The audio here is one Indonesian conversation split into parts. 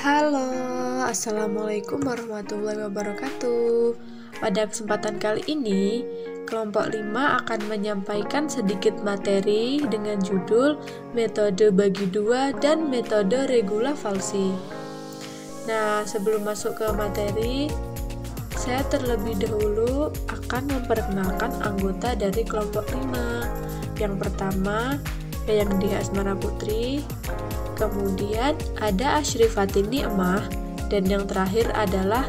Halo, Assalamualaikum warahmatullahi wabarakatuh. Pada kesempatan kali ini, kelompok 5 akan menyampaikan sedikit materi dengan judul metode bagi dua dan metode regula falsi. Nah, sebelum masuk ke materi, saya terlebih dahulu akan memperkenalkan anggota dari kelompok 5. Yang pertama, Yayang Diah Asmara Putri. Kemudian ada Ashrifatin Ni'mah, dan yang terakhir adalah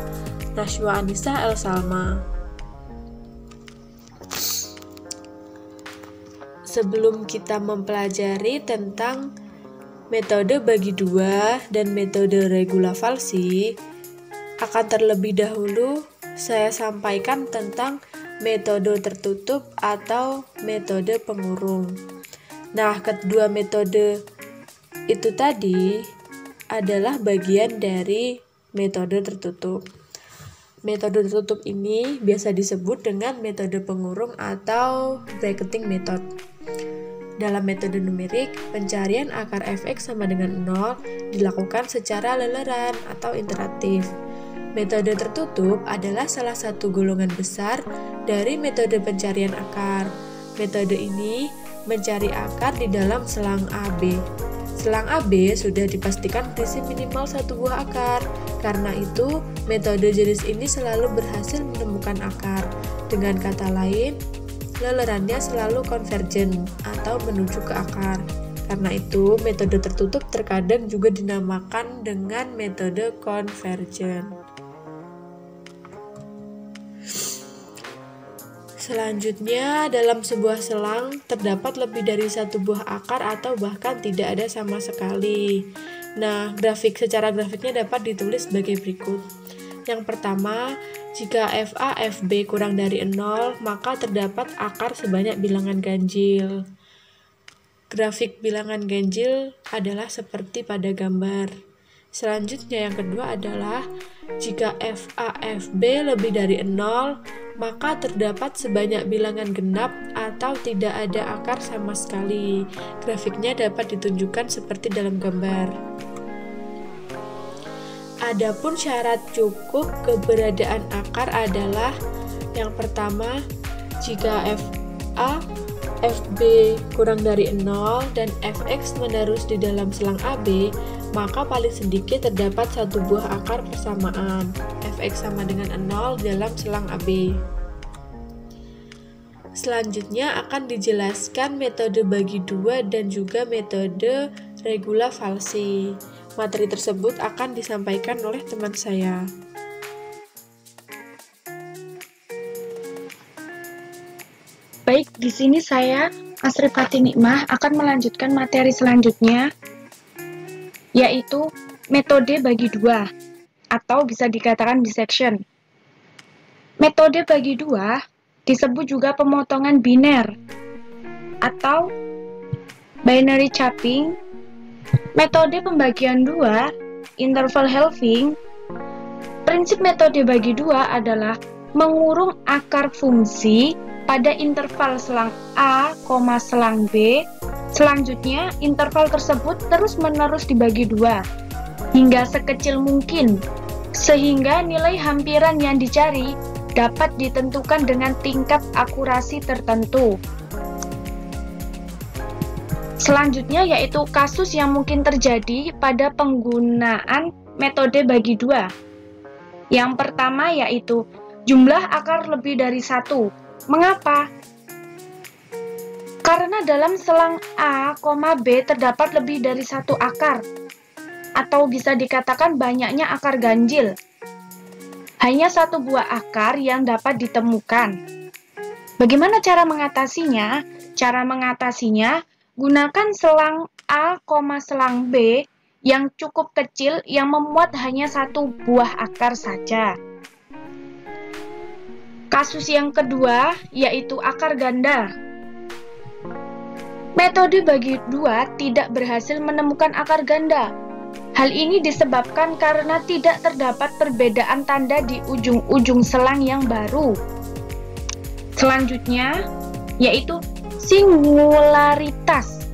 Nashwa Anissa El Salma. Sebelum kita mempelajari tentang metode bagi dua dan metode regula falsi, akan terlebih dahulu saya sampaikan tentang metode tertutup atau metode pengurung. Nah, kedua metode itu tadi adalah bagian dari metode tertutup. Metode tertutup ini biasa disebut dengan metode pengurung atau bracketing method. Dalam metode numerik, pencarian akar fx sama dengan 0 dilakukan secara leleran atau interaktif. Metode tertutup adalah salah satu golongan besar dari metode pencarian akar. Metode ini mencari akar di dalam selang AB. Selang AB sudah dipastikan berisi minimal satu buah akar. Karena itu, metode jenis ini selalu berhasil menemukan akar. Dengan kata lain, lelerannya selalu konvergen atau menuju ke akar. Karena itu, metode tertutup terkadang juga dinamakan dengan metode konvergen. Selanjutnya, dalam sebuah selang terdapat lebih dari satu buah akar atau bahkan tidak ada sama sekali. Nah, secara grafiknya dapat ditulis sebagai berikut. Yang pertama, jika FA, FB kurang dari 0, maka terdapat akar sebanyak bilangan ganjil. Grafik bilangan ganjil adalah seperti pada gambar. Selanjutnya yang kedua adalah jika FA, FB lebih dari 0, maka terdapat sebanyak bilangan genap atau tidak ada akar sama sekali. Grafiknya dapat ditunjukkan seperti dalam gambar. Adapun syarat cukup keberadaan akar adalah yang pertama, jika FA, FB kurang dari 0 dan Fx menerus di dalam selang AB, maka paling sedikit terdapat satu buah akar persamaan. Fx sama dengan 0 dalam selang AB. Selanjutnya akan dijelaskan metode bagi dua dan juga metode regula falsi. Materi tersebut akan disampaikan oleh teman saya. Baik, di sini saya, Ashrifatin Ni'mah, akan melanjutkan materi selanjutnya, yaitu metode bagi dua, atau bisa dikatakan dissection. Metode bagi dua disebut juga pemotongan biner, atau binary chopping. Metode pembagian dua, interval halving. Prinsip metode bagi dua adalah mengurung akar fungsi pada interval selang A, selang B. Selanjutnya, interval tersebut terus-menerus dibagi dua, hingga sekecil mungkin, sehingga nilai hampiran yang dicari dapat ditentukan dengan tingkat akurasi tertentu. Selanjutnya yaitu kasus yang mungkin terjadi pada penggunaan metode bagi dua. Yang pertama yaitu jumlah akar lebih dari satu. Mengapa? Karena dalam selang A, B terdapat lebih dari satu akar, atau bisa dikatakan banyaknya akar ganjil. Hanya satu buah akar yang dapat ditemukan. Bagaimana cara mengatasinya? Cara mengatasinya, gunakan selang A, selang B yang cukup kecil yang memuat hanya satu buah akar saja. Kasus yang kedua yaitu akar ganda. Metode bagi dua tidak berhasil menemukan akar ganda. Hal ini disebabkan karena tidak terdapat perbedaan tanda di ujung-ujung selang yang baru. Selanjutnya yaitu singularitas.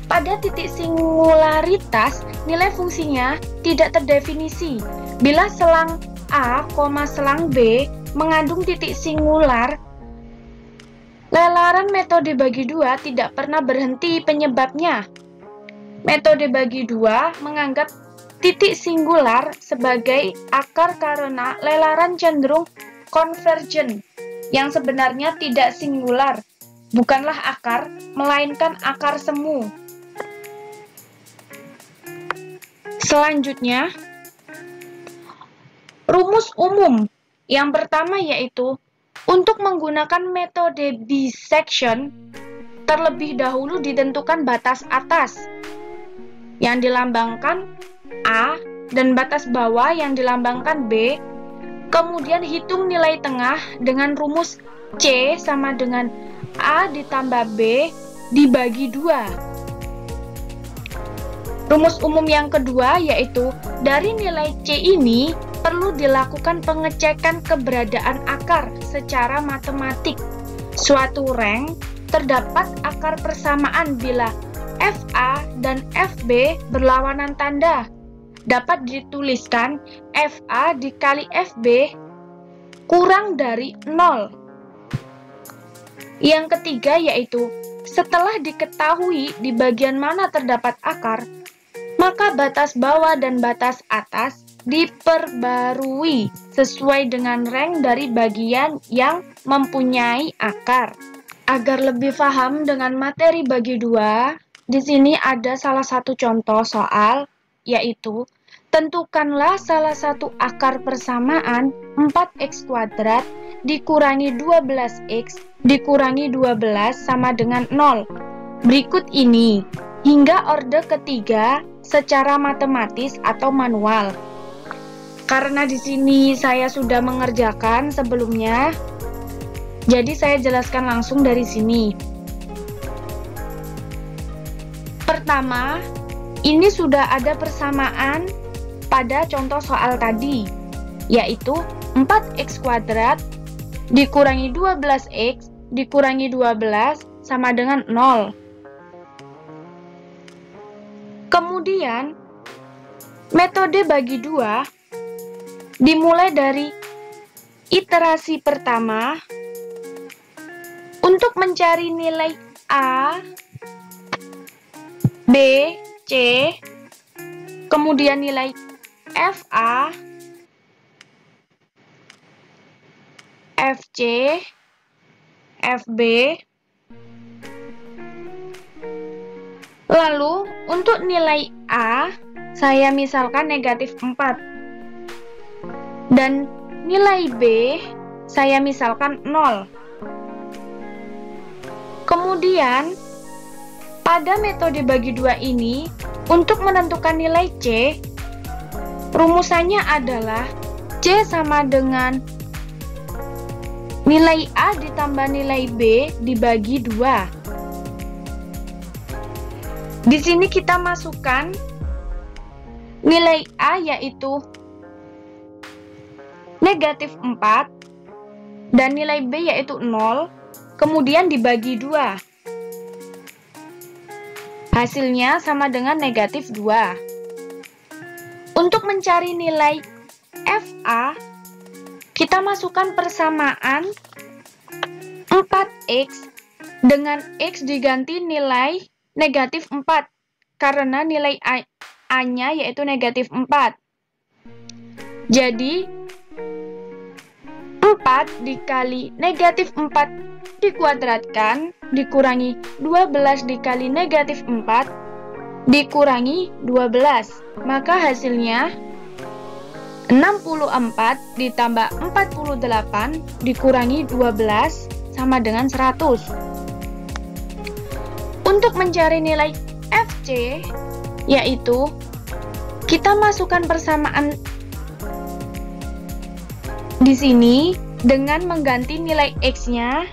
Pada titik singularitas, nilai fungsinya tidak terdefinisi. Bila selang A, selang B mengandung titik singular, lelaran metode bagi dua tidak pernah berhenti penyebabnya. Metode bagi dua menganggap titik singular sebagai akar karena lelaran cenderung konvergen, yang sebenarnya tidak singular, bukanlah akar, melainkan akar semu. Selanjutnya, rumus umum yang pertama yaitu untuk menggunakan metode bisection, terlebih dahulu ditentukan batas atas yang dilambangkan A dan batas bawah yang dilambangkan B. Kemudian hitung nilai tengah dengan rumus C sama dengan A ditambah B dibagi 2. Rumus umum yang kedua yaitu dari nilai C ini perlu dilakukan pengecekan keberadaan akar secara matematik. Suatu rank terdapat akar persamaan bila FA dan FB berlawanan tanda. Dapat dituliskan FA dikali FB kurang dari 0. Yang ketiga yaitu setelah diketahui di bagian mana terdapat akar, maka batas bawah dan batas atas diperbarui sesuai dengan rank dari bagian yang mempunyai akar. Agar lebih paham dengan materi bagi dua, di sini ada salah satu contoh soal, yaitu tentukanlah salah satu akar persamaan 4x kuadrat dikurangi 12x dikurangi 12 sama dengan 0. Berikut ini, hingga orde ketiga secara matematis atau manual. Karena di sini saya sudah mengerjakan sebelumnya, jadi saya jelaskan langsung dari sini. Pertama, ini sudah ada persamaan pada contoh soal tadi, yaitu 4x kuadrat dikurangi 12x dikurangi 12 sama dengan 0. Kemudian, metode bagi dua dimulai dari iterasi pertama untuk mencari nilai A, B, C, kemudian nilai FA, FC, FB. Lalu, untuk nilai A, saya misalkan negatif 4. Dan nilai B, saya misalkan 0. Kemudian, pada metode bagi dua ini, untuk menentukan nilai C, rumusannya adalah C sama dengan nilai A ditambah nilai B dibagi 2. Di sini kita masukkan nilai A yaitu negatif 4 dan nilai B yaitu 0, kemudian dibagi 2. Hasilnya sama dengan negatif 2. Untuk mencari nilai FA, kita masukkan persamaan 4x dengan x diganti nilai negatif 4, karena nilai A-nya yaitu negatif 4. Jadi, 4 dikali negatif 4 dikuadratkan, dikurangi 12 dikali negatif 4, dikurangi 12. Maka hasilnya 64 ditambah 48 dikurangi 12 sama dengan 100. Untuk mencari nilai FC, yaitu kita masukkan persamaan di sini dengan mengganti nilai X-nya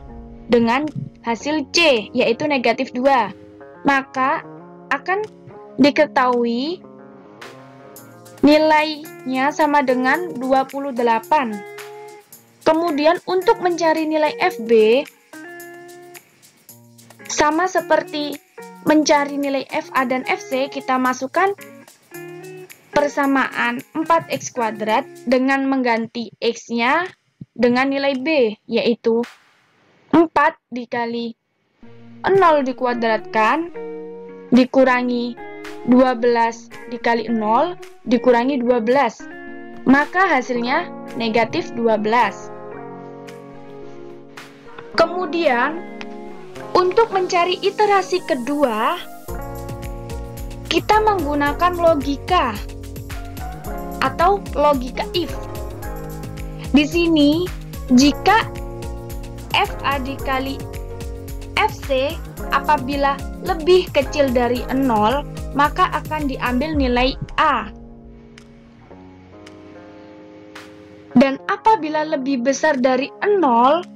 dengan hasil C, yaitu negatif 2. Maka akan diketahui nilainya sama dengan 28. Kemudian untuk mencari nilai FB, sama seperti mencari nilai FA dan FC, kita masukkan persamaan 4x kuadrat dengan mengganti x-nya dengan nilai B, yaitu 4 dikali 0 dikuadratkan dikurangi 12 dikali 0 dikurangi 12. Maka hasilnya negatif 12. Kemudian, untuk mencari iterasi kedua, kita menggunakan logika atau logika if. Di sini, jika FA dikali FC apabila lebih kecil dari 0, maka akan diambil nilai A. Dan apabila lebih besar dari 0,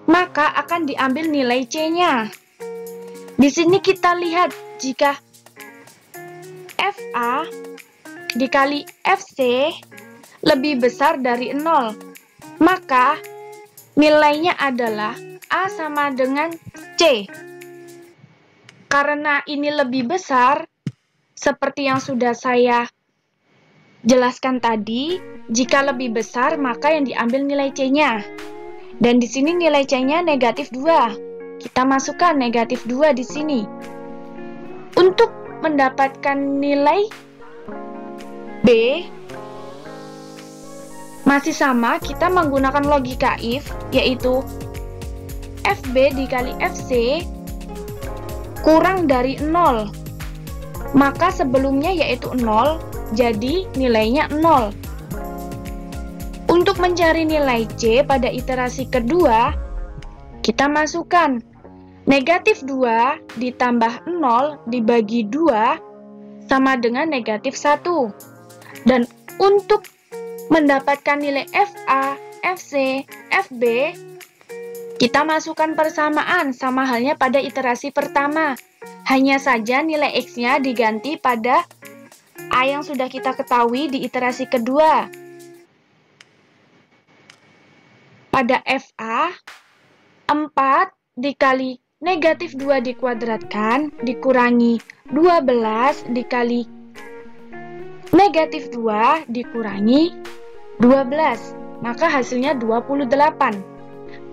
maka akan diambil nilai C-nya. Di sini kita lihat jika FA dikali FC lebih besar dari 0, maka nilainya adalah A sama dengan C. Karena ini lebih besar, seperti yang sudah saya jelaskan tadi, jika lebih besar maka yang diambil nilai C-nya. Dan di sini nilai C-nya negatif 2. Kita masukkan negatif 2 di sini. Untuk mendapatkan nilai B, masih sama, kita menggunakan logika if, yaitu FB dikali FC kurang dari 0. Maka sebelumnya yaitu 0, jadi nilainya 0. Untuk mencari nilai C pada iterasi kedua, kita masukkan negatif 2 ditambah 0 dibagi 2 sama dengan negatif 1. Dan untuk mendapatkan nilai FA, FC, FB, kita masukkan persamaan sama halnya pada iterasi pertama. Hanya saja nilai X-nya diganti pada A yang sudah kita ketahui di iterasi kedua. Pada FA, 4 dikali negatif 2 dikuadratkan dikurangi 12 dikali negatif 2 dikurangi 12. Maka hasilnya 28.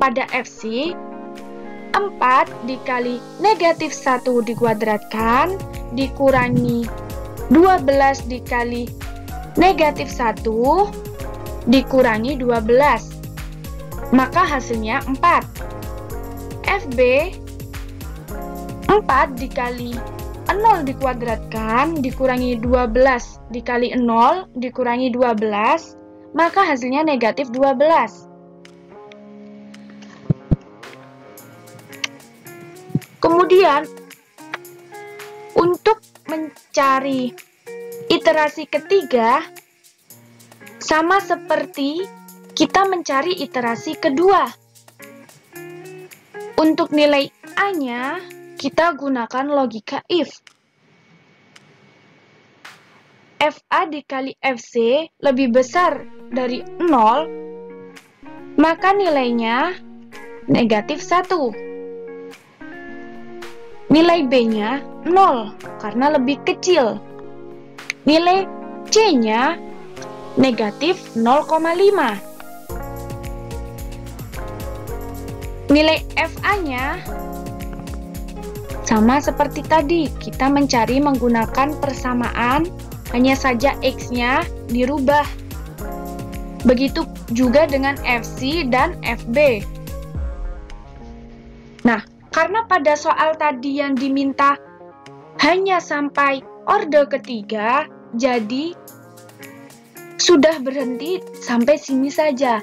Pada FC, 4 dikali negatif 1 dikuadratkan dikurangi 12 dikali negatif 1 dikurangi 12. Maka hasilnya 4. FB, 4 dikali 0 dikuadratkan dikurangi 12 dikali 0 dikurangi 12, maka hasilnya negatif 12. Kemudian, untuk mencari iterasi ketiga, sama seperti kita mencari iterasi kedua. Untuk nilai A-nya, kita gunakan logika if. FA dikali FC lebih besar dari 0, maka nilainya negatif 1. Nilai B-nya 0 karena lebih kecil. Nilai C-nya negatif 0,5. Nilai FA-nya sama seperti tadi, kita mencari menggunakan persamaan, hanya saja X-nya dirubah. Begitu juga dengan FC dan FB. Nah, karena pada soal tadi yang diminta hanya sampai orde ketiga, jadi sudah berhenti sampai sini saja.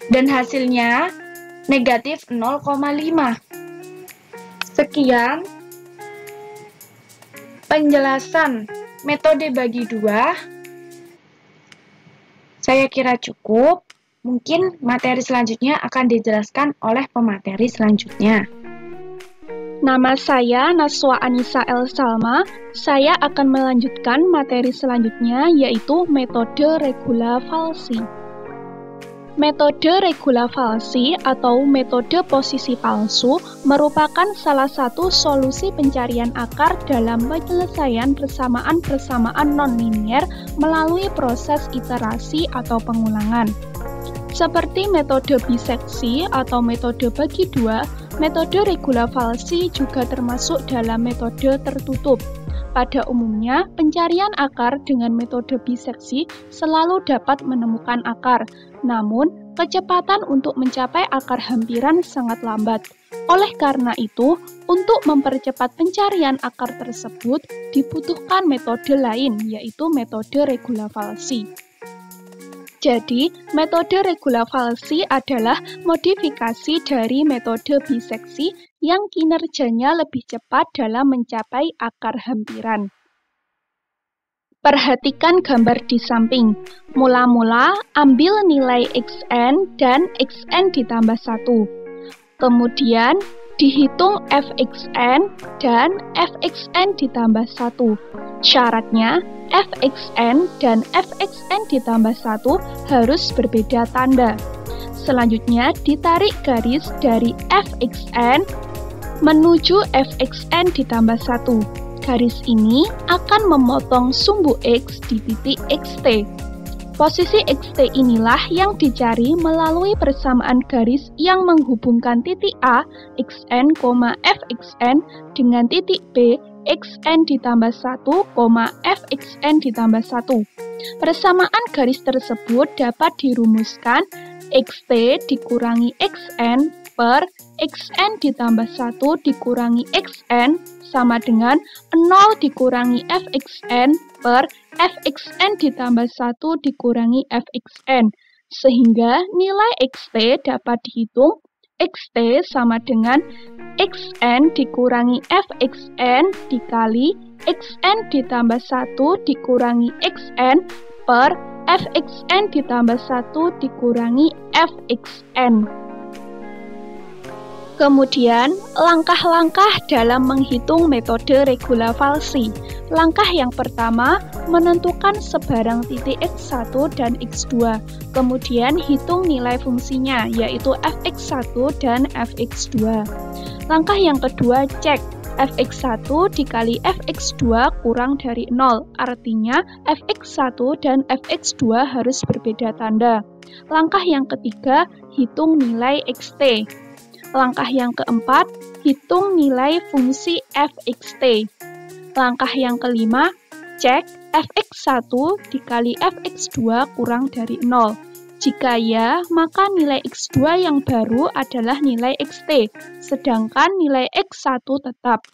Dan hasilnya negatif 0,5. Sekian penjelasan metode bagi 2. Saya kira cukup. Mungkin materi selanjutnya akan dijelaskan oleh pemateri selanjutnya. Nama saya Naswa Anissa El Salma. Saya akan melanjutkan materi selanjutnya, yaitu metode regula falsi. Metode regula falsi atau metode posisi palsu merupakan salah satu solusi pencarian akar dalam penyelesaian persamaan-persamaan nonlinier melalui proses iterasi atau pengulangan. Seperti metode biseksi atau metode bagi dua, metode regula falsi juga termasuk dalam metode tertutup. Pada umumnya, pencarian akar dengan metode biseksi selalu dapat menemukan akar, namun kecepatan untuk mencapai akar hampiran sangat lambat. Oleh karena itu, untuk mempercepat pencarian akar tersebut, dibutuhkan metode lain, yaitu metode regula falsi. Jadi, metode regula falsi adalah modifikasi dari metode biseksi yang kinerjanya lebih cepat dalam mencapai akar hampiran. Perhatikan gambar di samping. Mula-mula, ambil nilai xn dan xn ditambah 1. Kemudian, dihitung fxn dan fxn ditambah 1. Syaratnya, fxn dan fxn ditambah 1 harus berbeda tanda. Selanjutnya, ditarik garis dari fxn menuju fxn ditambah 1. Garis ini akan memotong sumbu x di titik xt. Posisi xt inilah yang dicari melalui persamaan garis yang menghubungkan titik A, xn, fxn dengan titik B, xn ditambah 1, fxn ditambah 1. Persamaan garis tersebut dapat dirumuskan xt dikurangi xn per xn ditambah 1 dikurangi xn sama dengan 0 dikurangi fxn per fxn ditambah 1 dikurangi fxn. Sehingga nilai xt dapat dihitung xt sama dengan xn dikurangi fxn dikali xn ditambah 1 dikurangi xn per fxn ditambah 1 dikurangi fxn. Kemudian, langkah-langkah dalam menghitung metode regula falsi. Langkah yang pertama, menentukan sebarang titik x1 dan x2. Kemudian, hitung nilai fungsinya, yaitu fx1 dan fx2. Langkah yang kedua, cek fx1 dikali fx2 kurang dari 0. Artinya, fx1 dan fx2 harus berbeda tanda. Langkah yang ketiga, hitung nilai xt. Langkah yang keempat, hitung nilai fungsi fxt. Langkah yang kelima, cek fx1 dikali fx2 kurang dari 0. Jika ya, maka nilai x2 yang baru adalah nilai xt, sedangkan nilai x1 tetap.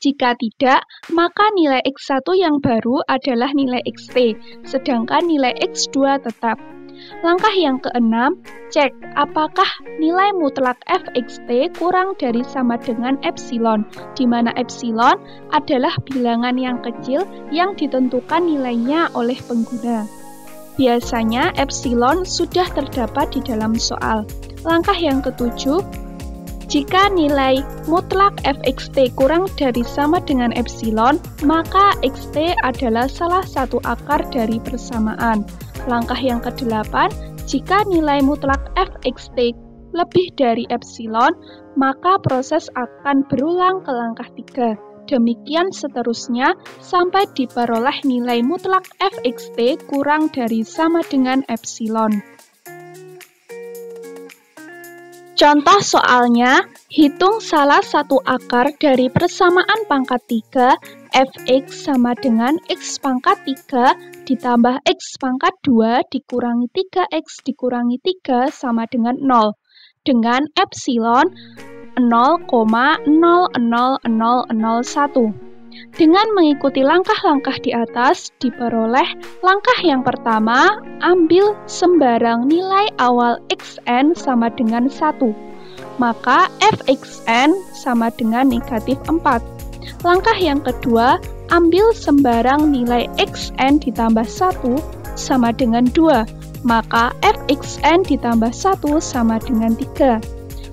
Jika tidak, maka nilai x1 yang baru adalah nilai xt, sedangkan nilai x2 tetap. Langkah yang keenam, cek apakah nilai mutlak fxt kurang dari sama dengan epsilon, di mana epsilon adalah bilangan yang kecil yang ditentukan nilainya oleh pengguna. Biasanya epsilon sudah terdapat di dalam soal. Langkah yang ketujuh, jika nilai mutlak fxt kurang dari sama dengan epsilon, maka xt adalah salah satu akar dari persamaan. Langkah yang kedelapan, jika nilai mutlak fxt lebih dari epsilon, maka proses akan berulang ke langkah 3. Demikian seterusnya sampai diperoleh nilai mutlak fxt kurang dari sama dengan epsilon. Contoh soalnya, hitung salah satu akar dari persamaan pangkat 3, fx sama dengan x pangkat 3 ditambah x pangkat 2 dikurangi 3x dikurangi 3 sama dengan 0, dengan epsilon 0,000001. Dengan mengikuti langkah-langkah di atas, diperoleh langkah yang pertama, ambil sembarang nilai awal xn sama dengan 1. Maka fxn sama dengan negatif 4. Langkah yang kedua, ambil sembarang nilai xn ditambah 1 sama dengan 2. Maka fxn ditambah 1 sama dengan 3.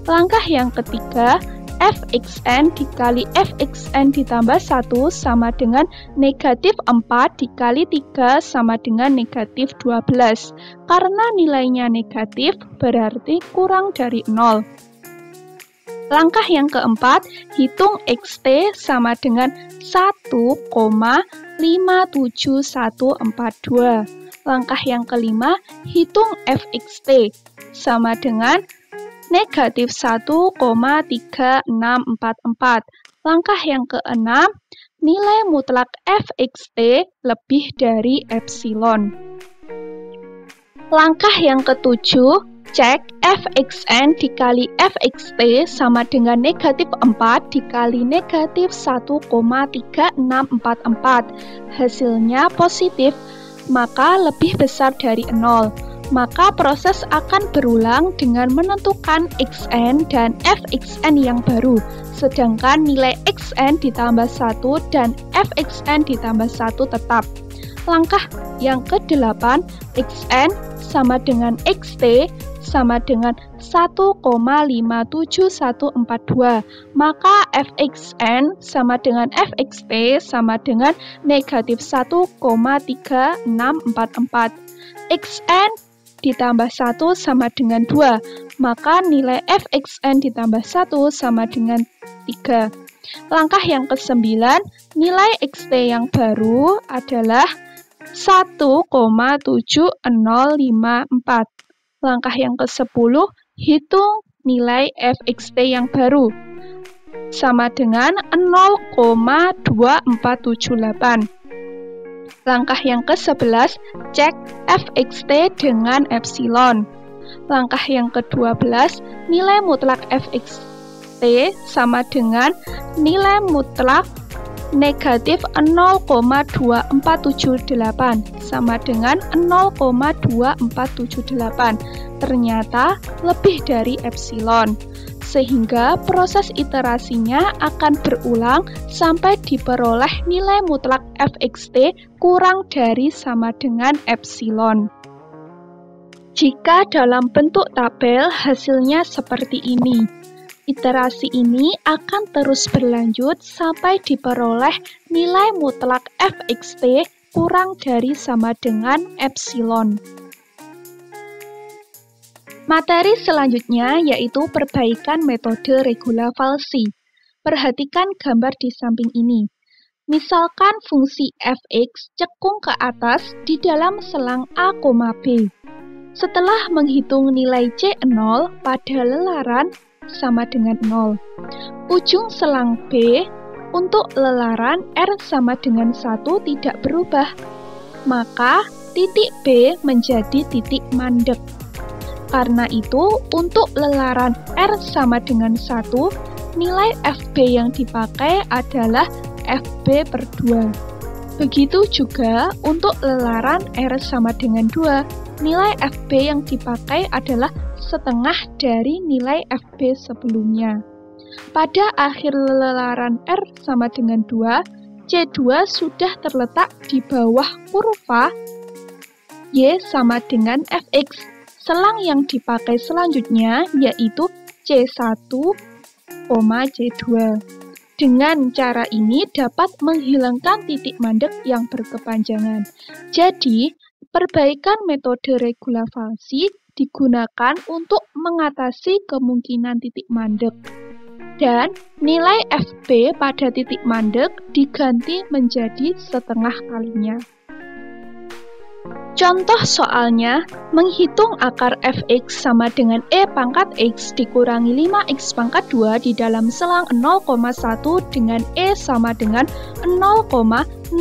Langkah yang ketiga, fxn dikali fxn ditambah 1 sama dengan negatif 4 dikali 3 sama dengan negatif 12. Karena nilainya negatif, berarti kurang dari 0. Langkah yang keempat, hitung xt sama dengan 1,57142. Langkah yang kelima, hitung fxt sama dengan negatif 1,3644. Langkah yang keenam, nilai mutlak fxt lebih dari epsilon. Langkah yang ketujuh, cek fxn dikali fxt sama dengan negatif 4 dikali negatif 1,3644. Hasilnya positif, maka lebih besar dari 0. Maka proses akan berulang dengan menentukan xn dan fxn yang baru, sedangkan nilai xn ditambah 1 dan fxn ditambah 1 tetap. Langkah yang ke-8, xn sama dengan xt sama dengan 1,57142, maka fxn sama dengan fxt sama dengan negatif 1,3644. xn ditambah 1 sama dengan 2, maka nilai fxn ditambah 1 sama dengan 3. Langkah yang ke-9, nilai xt yang baru adalah 1,7054. Langkah yang ke-10, hitung nilai fxt yang baru sama dengan 0,2478. Langkah yang ke-11, cek fxt dengan epsilon. Langkah yang ke-12, nilai mutlak fxt sama dengan nilai mutlak negatif 0,2478 sama dengan 0,2478. Ternyata lebih dari epsilon, sehingga proses iterasinya akan berulang sampai diperoleh nilai mutlak fxt kurang dari sama dengan epsilon. Jika dalam bentuk tabel hasilnya seperti ini, iterasi ini akan terus berlanjut sampai diperoleh nilai mutlak fxt kurang dari sama dengan epsilon. Materi selanjutnya yaitu perbaikan metode regula falsi. Perhatikan gambar di samping ini. Misalkan fungsi fx cekung ke atas di dalam selang a, b. Setelah menghitung nilai c0 pada lelaran sama dengan 0. Ujung selang b untuk lelaran r sama dengan 1 tidak berubah. Maka titik b menjadi titik mandek. Karena itu, untuk lelaran R sama dengan 1, nilai FB yang dipakai adalah FB/2. Begitu juga untuk lelaran R sama dengan 2, nilai FB yang dipakai adalah setengah dari nilai FB sebelumnya. Pada akhir lelaran R sama dengan 2, C2 sudah terletak di bawah kurva Y sama dengan Fx. Selang yang dipakai selanjutnya yaitu C1, C2. Dengan cara ini dapat menghilangkan titik mandek yang berkepanjangan. Jadi, perbaikan metode regula falsi digunakan untuk mengatasi kemungkinan titik mandek. Dan nilai FB pada titik mandek diganti menjadi setengah kalinya. Contoh soalnya, menghitung akar fx sama dengan e pangkat x dikurangi 5x pangkat 2 di dalam selang 0,1 dengan e sama dengan 0,00001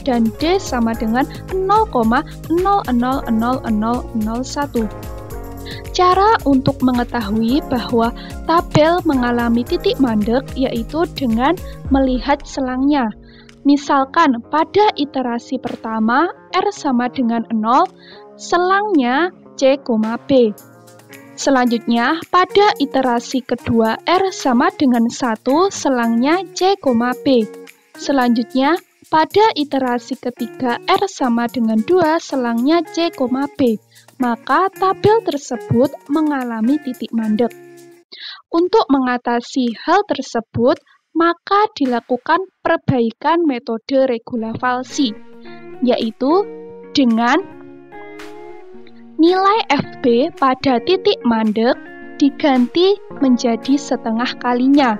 dan d sama dengan 0,000001. Cara untuk mengetahui bahwa tabel mengalami titik mandek yaitu dengan melihat selangnya. Misalkan pada iterasi pertama R sama dengan 0, selangnya C, B. Selanjutnya pada iterasi kedua R sama dengan 1, selangnya C, B. Selanjutnya pada iterasi ketiga R sama dengan 2, selangnya C, B. Maka tabel tersebut mengalami titik mandek. Untuk mengatasi hal tersebut, maka dilakukan perbaikan metode regula falsi, yaitu dengan nilai FB pada titik mandek diganti menjadi setengah kalinya.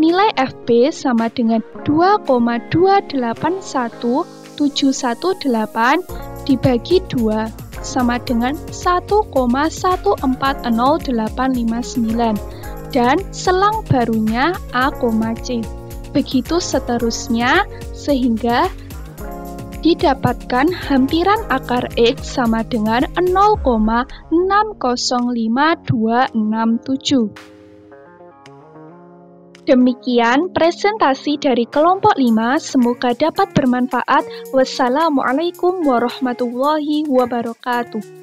Nilai FB sama dengan 2,281,718 dibagi 2 sama dengan 1,140859 dan selang barunya A, C. Begitu seterusnya sehingga didapatkan hampiran akar X sama dengan 0,605267. Demikian presentasi dari kelompok 5, semoga dapat bermanfaat. Wassalamualaikum warahmatullahi wabarakatuh.